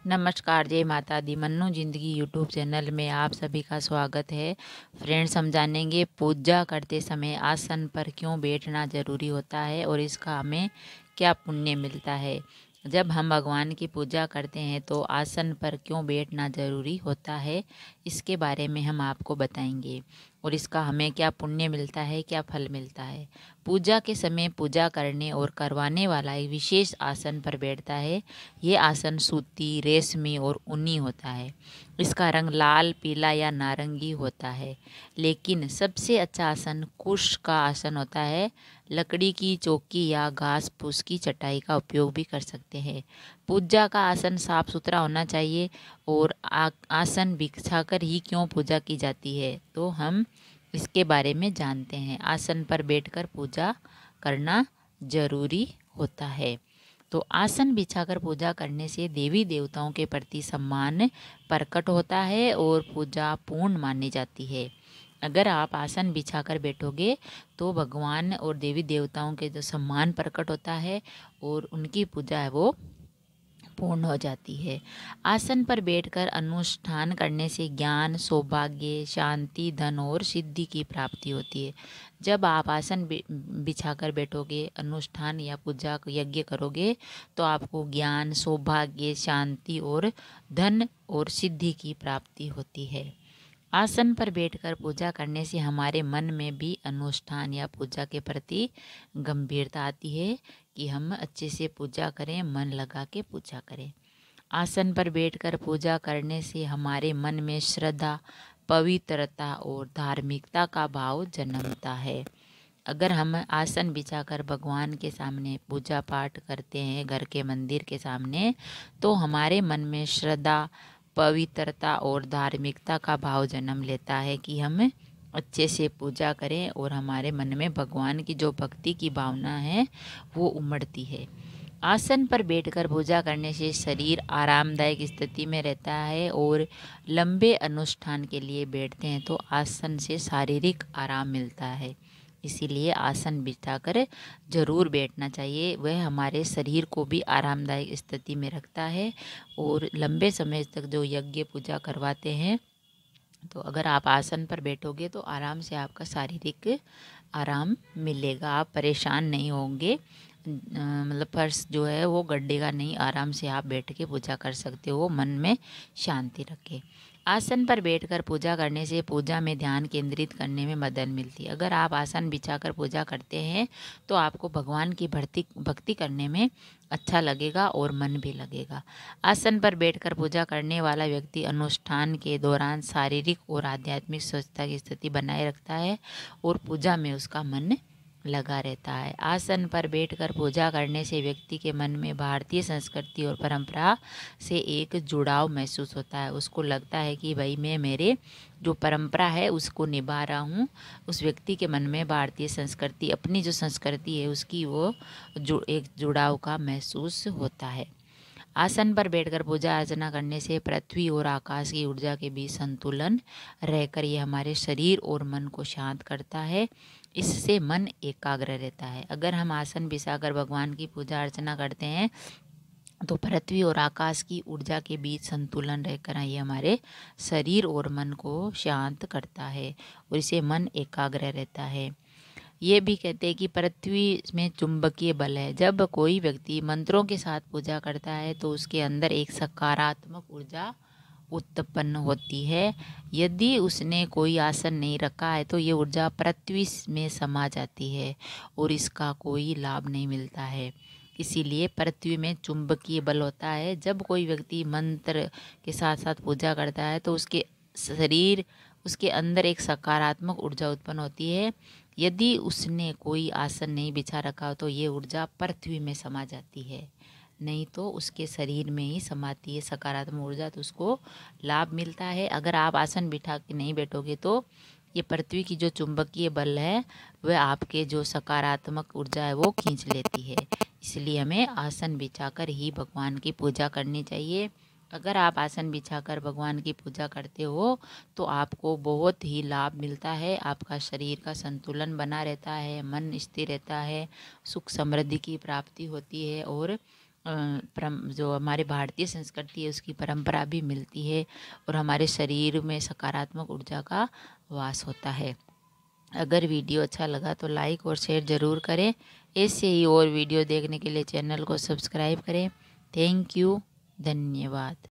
नमस्कार, जय माता दी। मन्नू ज़िंदगी यूट्यूब चैनल में आप सभी का स्वागत है। फ्रेंड्स, हम जानेंगे पूजा करते समय आसन पर क्यों बैठना ज़रूरी होता है और इसका हमें क्या पुण्य मिलता है। जब हम भगवान की पूजा करते हैं तो आसन पर क्यों बैठना ज़रूरी होता है, इसके बारे में हम आपको बताएंगे और इसका हमें क्या पुण्य मिलता है, क्या फल मिलता है। पूजा के समय पूजा करने और करवाने वाला एक विशेष आसन पर बैठता है। ये आसन सूती, रेशमी और ऊनी होता है। इसका रंग लाल, पीला या नारंगी होता है। लेकिन सबसे अच्छा आसन कुश का आसन होता है। लकड़ी की चौकी या घास फूस की चटाई का उपयोग भी कर सकते हैं। पूजा का आसन साफ सुथरा होना चाहिए और आसन बिछाकर ही क्यों पूजा की जाती है, तो हम इसके बारे में जानते हैं। आसन पर बैठकर पूजा करना जरूरी होता है। तो आसन बिछाकर पूजा करने से देवी देवताओं के प्रति सम्मान प्रकट होता है और पूजा पूर्ण मानी जाती है। अगर आप आसन बिछाकर बैठोगे तो भगवान और देवी देवताओं के जो सम्मान प्रकट होता है और उनकी पूजा है वो पूर्ण हो जाती है। आसन पर बैठकर अनुष्ठान करने से ज्ञान, सौभाग्य, शांति, धन और सिद्धि की प्राप्ति होती है। जब आप आसन बिछाकर बैठोगे, अनुष्ठान या पूजा यज्ञ करोगे तो आपको ज्ञान, सौभाग्य, शांति और धन और सिद्धि की प्राप्ति होती है। आसन पर बैठकर पूजा करने से हमारे मन में भी अनुष्ठान या पूजा के प्रति गंभीरता आती है कि हम अच्छे से पूजा करें, मन लगा के पूजा करें। आसन पर बैठकर पूजा करने से हमारे मन में श्रद्धा, पवित्रता और धार्मिकता का भाव जन्मता है। अगर हम आसन बिछाकर भगवान के सामने पूजा पाठ करते हैं, घर के मंदिर के सामने, तो हमारे मन में श्रद्धा, पवित्रता और धार्मिकता का भाव जन्म लेता है कि हम अच्छे से पूजा करें और हमारे मन में भगवान की जो भक्ति की भावना है वो उमड़ती है। आसन पर बैठकर पूजा करने से शरीर आरामदायक स्थिति में रहता है और लंबे अनुष्ठान के लिए बैठते हैं तो आसन से शारीरिक आराम मिलता है। इसीलिए आसन बिछाकर जरूर बैठना चाहिए। वह हमारे शरीर को भी आरामदायक स्थिति में रखता है और लंबे समय तक जो यज्ञ पूजा करवाते हैं, तो अगर आप आसन पर बैठोगे तो आराम से आपका शारीरिक आराम मिलेगा, आप परेशान नहीं होंगे। मतलब फर्श जो है वो गड्ढेगा नहीं, आराम से आप बैठ के पूजा कर सकते हो, मन में शांति रखें। आसन पर बैठकर पूजा करने से पूजा में ध्यान केंद्रित करने में मदद मिलती है। अगर आप आसन बिछाकर पूजा करते हैं तो आपको भगवान की भक्ति करने में अच्छा लगेगा और मन भी लगेगा। आसन पर बैठकर पूजा करने वाला व्यक्ति अनुष्ठान के दौरान शारीरिक और आध्यात्मिक स्वच्छता की स्थिति बनाए रखता है और पूजा में उसका मन लगा रहता है। आसन पर बैठकर पूजा करने से व्यक्ति के मन में भारतीय संस्कृति और परंपरा से एक जुड़ाव महसूस होता है। उसको लगता है कि भाई मैं मेरे जो परंपरा है उसको निभा रहा हूँ। उस व्यक्ति के मन में भारतीय संस्कृति, अपनी जो संस्कृति है उसकी वो एक जुड़ाव का महसूस होता है। आसन पर बैठकर पूजा अर्चना करने से पृथ्वी और आकाश की ऊर्जा के बीच संतुलन रहकर ये हमारे शरीर और मन को शांत करता है। इससे मन एकाग्र रहता है। अगर हम आसन बिछाकर भगवान की पूजा अर्चना करते हैं तो पृथ्वी और आकाश की ऊर्जा के बीच संतुलन रहकर ये हमारे शरीर और मन को शांत करता है और इससे मन एकाग्र रहता है। ये भी कहते हैं कि पृथ्वी में चुंबकीय बल है। जब कोई व्यक्ति मंत्रों के साथ पूजा करता है तो उसके अंदर एक सकारात्मक ऊर्जा उत्पन्न होती है। यदि उसने कोई आसन नहीं रखा है तो ये ऊर्जा पृथ्वी में समा जाती है और इसका कोई लाभ नहीं मिलता है। इसीलिए पृथ्वी में चुंबकीय बल होता है। जब कोई व्यक्ति मंत्र के साथ साथ पूजा करता है तो उसके अंदर एक सकारात्मक ऊर्जा उत्पन्न होती है। यदि उसने कोई आसन नहीं बिछा रखा तो ये ऊर्जा पृथ्वी में समा जाती है, नहीं तो उसके शरीर में ही समाती है सकारात्मक ऊर्जा, तो उसको लाभ मिलता है। अगर आप आसन बिठा के नहीं बैठोगे तो ये पृथ्वी की जो चुंबकीय बल है वह आपके जो सकारात्मक ऊर्जा है वो खींच लेती है। इसलिए हमें आसन बिछाकर ही भगवान की पूजा करनी चाहिए। अगर आप आसन बिछाकर भगवान की पूजा करते हो तो आपको बहुत ही लाभ मिलता है। आपका शरीर का संतुलन बना रहता है, मन स्थिर रहता है, सुख समृद्धि की प्राप्ति होती है और जो हमारे भारतीय संस्कृति है उसकी परंपरा भी मिलती है और हमारे शरीर में सकारात्मक ऊर्जा का वास होता है। अगर वीडियो अच्छा लगा तो लाइक और शेयर ज़रूर करें। ऐसे ही और वीडियो देखने के लिए चैनल को सब्सक्राइब करें। थैंक यू, धन्यवाद।